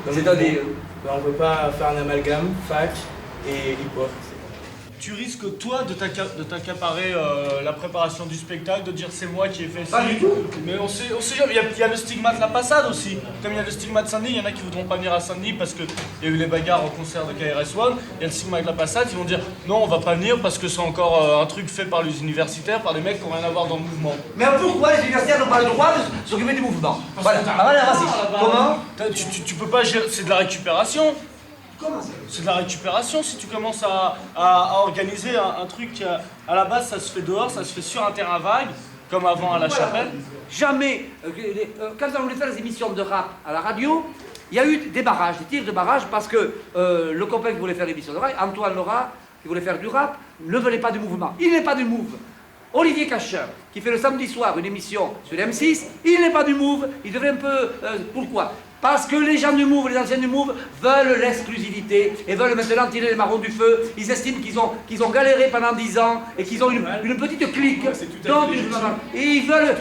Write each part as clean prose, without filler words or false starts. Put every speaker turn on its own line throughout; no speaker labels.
C'est-à-dire
On ne peut pas faire un amalgame, fac et hip-hop.
Tu risques, toi, de t'accaparer la préparation du spectacle, de dire c'est moi qui ai fait ça.
Pas du tout.
Mais on sait jamais. Il y a le stigmate La Passade aussi. Comme il y a le stigmate Saint-Denis, il y en a qui voudront pas venir à Saint-Denis parce qu'il y a eu les bagarres au concert de KRS-One. Il y a le stigmate La Passade, ils vont dire non, on va pas venir parce que c'est encore un truc fait par les universitaires, par des mecs qui n'ont rien à voir dans le mouvement.
Mais pourquoi les universitaires n'ont pas le droit de s'occuper du mouvement? Voilà, voilà, vas-y. Comment?
Tu peux pas gérer. C'est de la récupération. C'est de la récupération si tu commences à organiser un truc qui, à la base, ça se fait dehors, ça se fait sur un terrain vague, comme avant à la chapelle.
Jamais, quand on voulait faire des émissions de rap à la radio, il y a eu des barrages, des tirs de barrage, parce que le copain qui voulait faire l'émission de rap, Antoine Laura, qui voulait faire du rap, ne venait pas du mouvement. Il n'est pas du move. Olivier Cacheur, qui fait le samedi soir une émission sur M6, il n'est pas du move, il devrait un peu... pourquoi? Parce que les gens du Move, les anciens du Move, veulent l'exclusivité et veulent maintenant tirer les marrons du feu. Ils estiment qu'ils ont galéré pendant 10 ans et qu'ils ont une petite clique. Et ils veulent...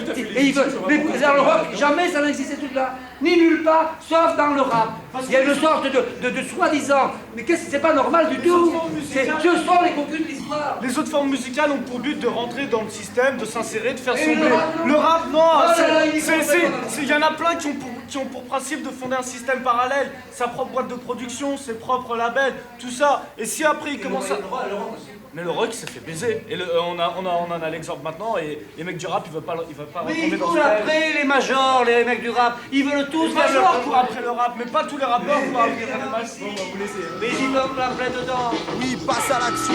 Mais dans le rock, jamais ça n'existait tout là. Ni nulle part, sauf dans le rap. Il y a une sorte de soi-disant. Mais qu'est-ce que c'est pas normal du tout? Ce sont les conclus de l'histoire.
Les autres formes musicales ont pour but de rentrer dans le système, de s'insérer, de faire son blé. Le rap, non, il y en a plein qui ont pour principe de fonder un système parallèle, sa propre boîte de production, ses propres labels, tout ça. Et si après ils commencent à... Mais le rock, il s'est fait baiser. Et on en a l'exemple maintenant, et les mecs du rap, ils veulent pas
Mais
retomber
ils
dans
courent
ce
après les majors, les mecs du rap. Ils veulent tous
Les
faire
majors courent après le rap, mais pas tous les rappeurs courent après le rap.
Mais ils vont plein dedans.
Oui, passe à l'action.